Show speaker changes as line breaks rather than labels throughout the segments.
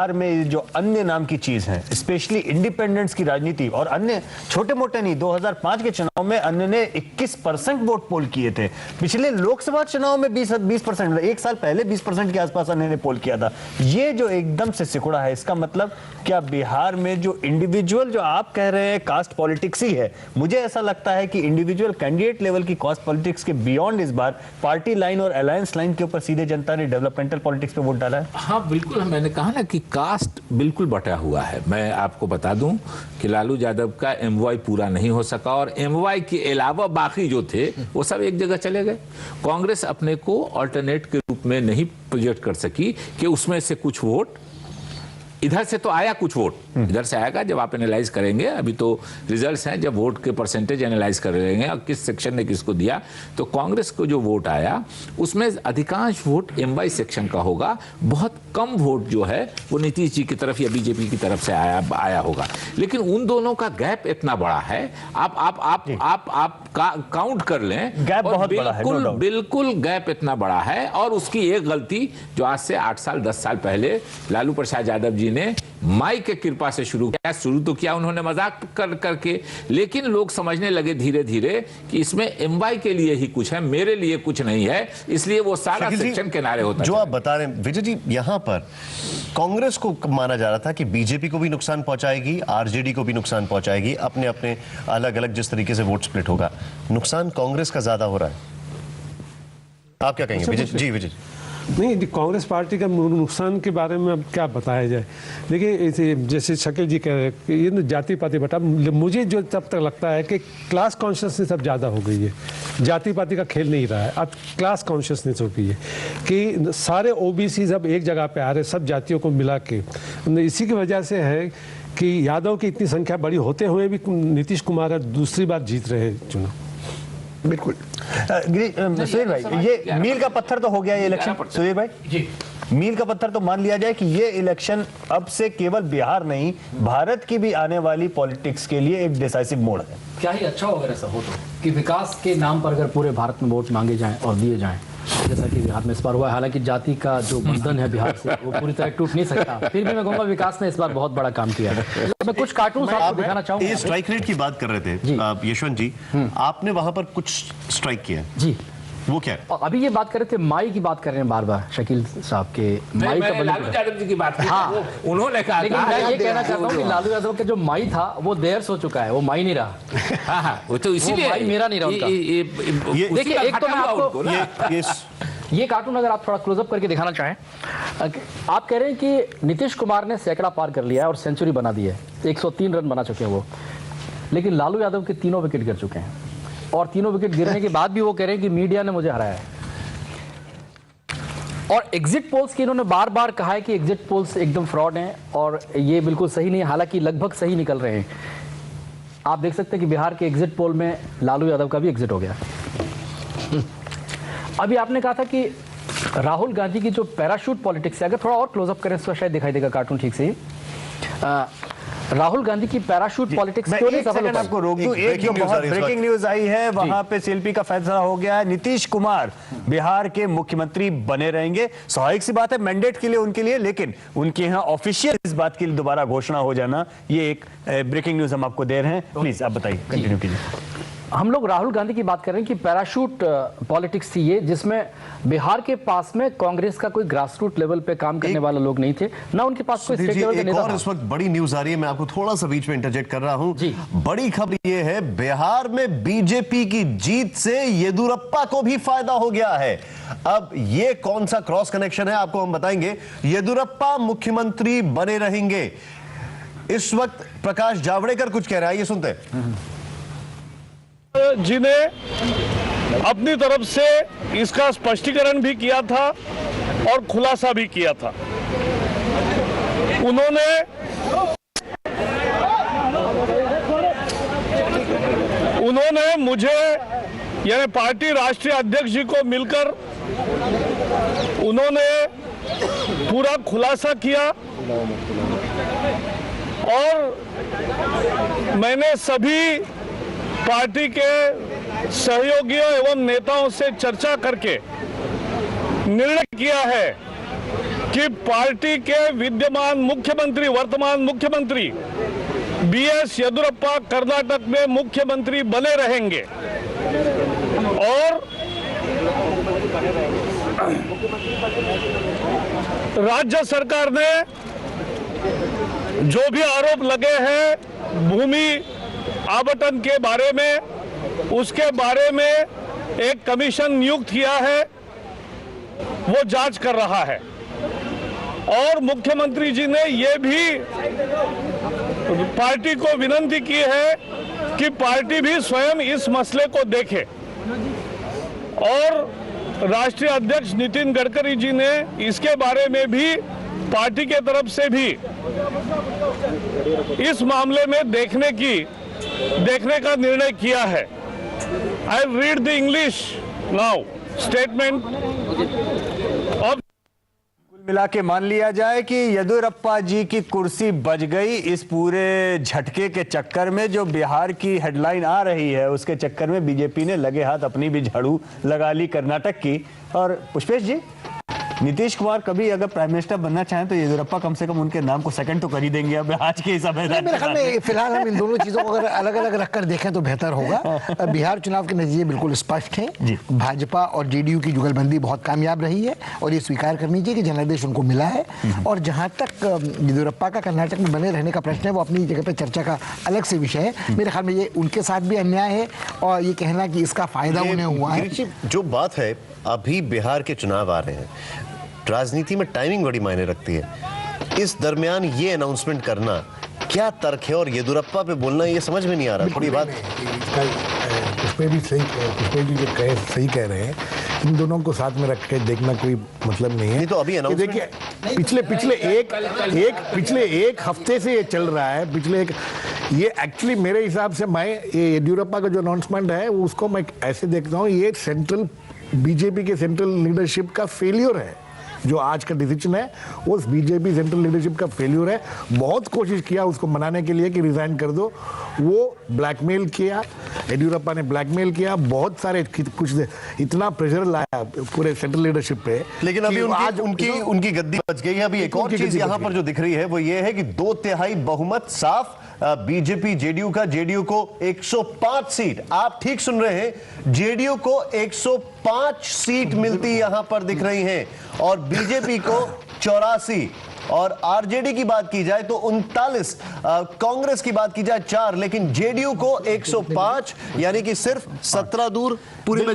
बिहार में जो अन्य नाम की चीज है, स्पेशली इंडिपेंडेंस की राजनीति और अन्य छोटे मोटे नहीं, 2005 के चुनाव में अन्य ने 21% वोट पोल किए थे। पिछले लोकसभा चुनाव में 20%, एक साल पहले 20% के आसपास अन्य ने पोल किया था। ये जो एकदम से सिकुड़ा है, इसका मतलब क्या बिहार में जो इंडिविजुअल, जो आप कह रहे हैं कास्ट पॉलिटिक्स ही है, मुझे ऐसा लगता है कि इंडिविजुअल कैंडिडेट लेवल की कास्ट पॉलिटिक्स के बियॉन्ड इस बार पार्टी लाइन और अलायंस लाइन के ऊपर सीधे जनता ने डेवलपमेंटल पॉलिटिक्स पे वोट डाला है।
हाँ बिल्कुल, मैंने कहा ना कि कास्ट बिल्कुल बटा हुआ है। मैं आपको बता दूं कि लालू यादव का एमवाई पूरा नहीं हो सका और एमवाई के अलावा बाकी जो थे वो सब एक जगह चले गए। कांग्रेस अपने को अल्टरनेट के रूप में नहीं प्रोजेक्ट कर सकी कि उसमें से कुछ वोट इधर से तो आया, कुछ वोट इधर से आएगा। जब आप एनालाइज करेंगे, अभी तो रिजल्ट्स हैं, जब वोट के परसेंटेज एनालाइज कर रहे हैं और किस सेक्शन ने किसको दिया, तो कांग्रेस को जो वोट आया उसमें अधिकांश वोट एमवाई सेक्शन का होगा। बहुत कम वोट जो है वो नीतीश जी की तरफ या बीजेपी की तरफ से आया होगा। लेकिन उन दोनों का गैप इतना बड़ा है, आप काउंट कर लें,
गैप बहुत बड़ा है,
बिल्कुल गैप इतना बड़ा है। और उसकी एक गलती जो आज से 8 साल 10 साल पहले लालू प्रसाद यादव जी ने माई के कृपा से शुरू तो किया उन्होंने मजाक करके, लेकिन लोग समझने लगे धीरे धीरे कि इसमें एमवाई के लिए ही कुछ है, मेरे लिए कुछ नहीं है, इसलिए वो सारा सेक्शन किनारे होता है।
जो आप बता रहे हैं विजय जी, यहां पर कांग्रेस को माना जा रहा था कि बीजेपी को भी नुकसान पहुंचाएगी, आरजेडी को भी नुकसान पहुंचाएगी, अपने अपने अलग अलग जिस तरीके से वोट स्प्लिट होगा, नुकसान कांग्रेस का ज्यादा हो रहा है। आप क्या कहेंगे विजय जी? विजय
नहीं, कांग्रेस पार्टी का नुकसान के बारे में अब क्या बताया जाए। देखिए, जैसे शकील जी कह रहे हैं कि ये जाति पाति बटा, मुझे जो तब तक लगता है कि क्लास कॉन्शियसनेस अब ज़्यादा हो गई है। जाति पाति का खेल नहीं रहा है, अब क्लास कॉन्शियसनेस हो गई है कि सारे ओबीसी अब एक जगह पे आ रहे, सब जातियों को मिला के। इसी की वजह से है कि यादव की इतनी संख्या बड़ी होते हुए भी नीतीश कुमार दूसरी बार जीत रहे चुनाव।
बिल्कुल। सुधीर भाई, ये मील का पत्थर तो हो गया ये इलेक्शन। सुधीर भाई जी, मील का पत्थर तो मान लिया जाए कि ये इलेक्शन अब से केवल बिहार नहीं, भारत की भी आने वाली पॉलिटिक्स के लिए एक डिसाइसिव मोड़ है।
क्या ही अच्छा हो अगर ऐसा हो तो, कि विकास के नाम पर अगर पूरे भारत में वोट मांगे जाएं और दिए जाएं, जैसा कि बिहार में इस बार हुआ। हालांकि जाति का जो बंधन है बिहार से वो पूरी तरह टूट नहीं सकता, फिर भी मैं कहूँगा विकास ने इस बार बहुत बड़ा काम किया है। मैं कुछ कार्टून आपको दिखाना चाहूंगा।
ये स्ट्राइक रेट की बात कर रहे थे यशवंत जी, आपने वहां पर कुछ स्ट्राइक किया
जी,
वो क्या है?
अभी ये बात कर रहे थे, माई की बात कर रहे हैं बार बार शकील साहब के, माई का
लालू यादव जी की बात की।
हाँ,
उन्होंने कहा,
लेकिन मैं ये कहना चाहता हूँ कि लालू यादव का जो माई था वो देर हो चुका है, वो माई नहीं रहा।
हाँ, वो तो इसीलिए
माई मेरा नहीं रहा उनका। देखिए, एक तो मैं आपको ये कार्टून अगर आप थोड़ा क्लोजअप करके दिखाना चाहें, आप कह रहे हैं कि नीतीश कुमार ने सैकड़ा पार कर लिया है और सेंचुरी बना दी है, 103 रन बना चुके हैं वो, लेकिन लालू यादव के 3 विकेट गिर चुके हैं और 3 विकेट गिरने के बाद भी वो कह रहे हैं कि मीडिया ने मुझे हराया है। और एग्जिट पोल्स की इन्होंने बार बार कहा है कि एग्जिट पोल्स एकदम फ्रॉड हैं और ये बिल्कुल सही नहीं है, हालांकि लगभग सही निकल रहे हैं। आप देख सकते हैं कि बिहार के एग्जिट पोल में लालू यादव का भी एग्जिट हो गया। अभी आपने कहा था कि राहुल गांधी की जो पैराशूट पॉलिटिक्स है, अगर थोड़ा और क्लोजअप करें तो शायद दिखाई देगा कार्टून ठीक से ही। राहुल गांधी की पैराशूट पॉलिटिक्स क्यों नहीं सफल हो?
आपको रोक दूं, एक जो बहुत ब्रेकिंग न्यूज आई है, वहां पे सीएलपी का फैसला हो गया है, नीतीश कुमार बिहार के मुख्यमंत्री बने रहेंगे। स्वाभाविक सी बात है, मैंडेट के लिए उनके लिए, लेकिन उनके यहाँ ऑफिशियल इस बात की दोबारा घोषणा हो जाना, ये एक ब्रेकिंग न्यूज हम आपको दे रहे हैं। प्लीज आप बताइए, कंटिन्यू कीजिए।
हम लोग राहुल गांधी की बात कर रहे हैं कि पैराशूट पॉलिटिक्स थी ये, जिसमें बिहार के पास में कांग्रेस का कोई ग्रासरूट लेवल पे काम करने वाला लोग नहीं थे, ना उनके पास कोई स्टेट लेवल का नेता था।
और इस वक्त बड़ी न्यूज आ रही है, मैं आपको थोड़ा सा बीच में इंटरजेक्ट कर रहा हूं। बड़ी खबर ये है, बिहार में बीजेपी की जीत से येदुरप्पा को भी फायदा हो गया है। अब ये कौन सा क्रॉस कनेक्शन है आपको हम बताएंगे। येदुरप्पा मुख्यमंत्री बने रहेंगे। इस वक्त प्रकाश जावड़ेकर कुछ कह रहा है, ये सुनते हैं।
जी ने अपनी तरफ से इसका स्पष्टीकरण भी किया था और खुलासा भी किया था। उन्होंने मुझे यानी पार्टी राष्ट्रीय अध्यक्ष जी को मिलकर उन्होंने पूरा खुलासा किया और मैंने सभी पार्टी के सहयोगियों एवं नेताओं से चर्चा करके निर्णय किया है कि पार्टी के विद्यमान मुख्यमंत्री, वर्तमान मुख्यमंत्री बीएस येदियुरप्पा कर्नाटक में मुख्यमंत्री बने रहेंगे और राज्य सरकार ने जो भी आरोप लगे हैं भूमि आवंटन के बारे में, उसके बारे में एक कमीशन नियुक्त किया है, वो जांच कर रहा है। और मुख्यमंत्री जी ने ये भी पार्टी को विनती की है कि पार्टी भी स्वयं इस मसले को देखे। और राष्ट्रीय अध्यक्ष नितिन गडकरी जी ने इसके बारे में भी पार्टी के तरफ से भी इस मामले में देखने का निर्णय किया है। I read the English now statement of.
मिला के मान लिया जाए कि येदियुरप्पा जी की कुर्सी बच गई इस पूरे झटके के चक्कर में। जो बिहार की हेडलाइन आ रही है उसके चक्कर में बीजेपी ने लगे हाथ अपनी भी झाड़ू लगा ली कर्नाटक की। और पुष्पेश जी, नीतीश कुमार कभी अगर प्राइम मिनिस्टर बनना चाहें तो येदियुरप्पा कम से कम उनके नाम को सेकंड तो कर ही देंगे अब आज के समय।
मेरे ख्याल में फिलहाल हम इन दोनों चीजों को अगर अलग अलग रखकर देखें तो बेहतर होगा। बिहार चुनाव के नतीजे बिल्कुल स्पष्ट हैं। भाजपा और जेडीयू की जुगलबंदी बहुत कामयाब रही है और ये स्वीकार करनी चाहिए कि जनादेश उनको मिला है। और जहां तक येदियुरप्पा का कर्नाटक में बने रहने का प्रश्न है वो अपनी जगह पर चर्चा का अलग से विषय है। मेरे ख्याल में ये उनके साथ भी अन्याय है और ये कहना कि इसका फायदा उन्हें हुआ है।
जो बात है, अभी बिहार के चुनाव आ रहे हैं, राजनीति में टाइमिंग बड़ी मायने रखती है। इस दरमियान ये अनाउंसमेंट करना क्या तर्क है और येदियुरप्पा पे बोलना ये समझ में नहीं आ रहा। थोड़ी बात
उसमें भी पुष्पे जी जो सही कह रहे हैं, इन दोनों को साथ में रख के देखना कोई मतलब नहीं है।
नहीं तो अभी
देखिए पिछले एक हफ्ते से ये चल रहा है। ये एक्चुअली मेरे हिसाब से मैं ये येदियुरप्पा का जो अनाउंसमेंट है उसको मैं ऐसे देखता हूँ, ये सेंट्रल बीजेपी के सेंट्रल लीडरशिप का फेलियर है। जो आज का डिसीजन है वो बीजेपी सेंट्रल लीडरशिप का फेल्यूर है। बहुत कोशिश किया उसको मनाने के लिए कि रिजाइन कर दो, वो ब्लैकमेल किया, येदियुरप्पा ने ब्लैकमेल किया, बहुत सारे कुछ इतना प्रेशर लाया पूरे सेंट्रल लीडरशिप पे।
लेकिन अभी आज उनकी गद्दी बच गई है। अभी एक और चीज यहाँ पर जो दिख रही है वो ये है कि 2/3 बहुमत साफ बीजेपी जेडीयू का। जेडीयू को 105 सीट, आप ठीक सुन रहे हैं, जेडीयू को 105 सीट मिलती यहां पर दिख रही हैं और बीजेपी को 84। और आरजेडी की बात की जाए तो 39, कांग्रेस की बात की जाए 4, लेकिन जेडीयू को 105 यानी कि सिर्फ 17 दूर पूरी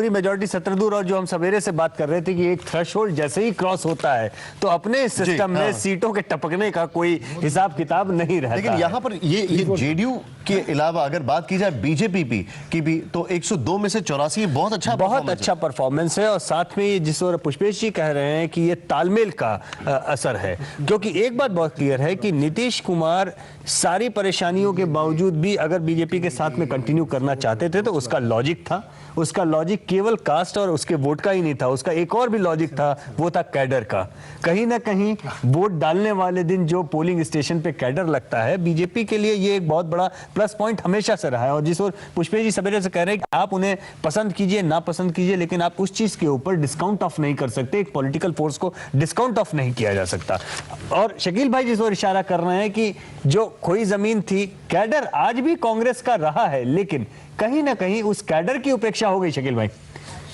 मेजॉरिटी 17 दूर। और जो हम सवेरे से बात कर रहे थे कि एक थ्रेशोल्ड जैसे ही क्रॉस होता है तो अपने सिस्टम में सीटों के टपकने का कोई हिसाब किताब नहीं रहता। लेकिन यहां पर ये जेडीयू के अलावा अगर बात की जाए बीजेपी की भी तो 102 में से 84 बहुत अच्छा
परफॉर्मेंस है। और साथ में जिस और पुष्पेश जी कह रहे हैं कि ये तालमेल का असर है, क्योंकि एक बात बहुत क्लियर है कि नीतीश कुमार सारी परेशानियों के बावजूद भी अगर बीजेपी के साथ में कंटिन्यू करना चाहते थे तो उसका लॉजिक था। उसका लॉजिक केवल कास्ट और उसके वोट का ही नहीं था, उसका एक और भी लॉजिक था, वो था कैडर का। कहीं ना कहीं वोट डालने वाले दिन जो पोलिंग स्टेशन पे कैडर लगता है, बीजेपी के लिए ये एक बहुत बड़ा प्लस पॉइंट हमेशा से रहा है। और जिस और पुष्पेश जी सवेरे से कह रहे हैं कि आप उन्हें पसंद कीजिए ना पसंद कीजिए, लेकिन आप उस चीज के ऊपर डिस्काउंट ऑफ नहीं कर सकते। एक पॉलिटिकल फोर्स को डिस्काउंट ऑफ नहीं किया जा सकता। और शकील भाई जिस ओर इशारा कर रहे हैं कि जो खोई जमीन थी, कैडर आज भी कांग्रेस का रहा है, लेकिन कहीं ना कहीं उस कैडर की उपेक्षा हो गई शकील भाई।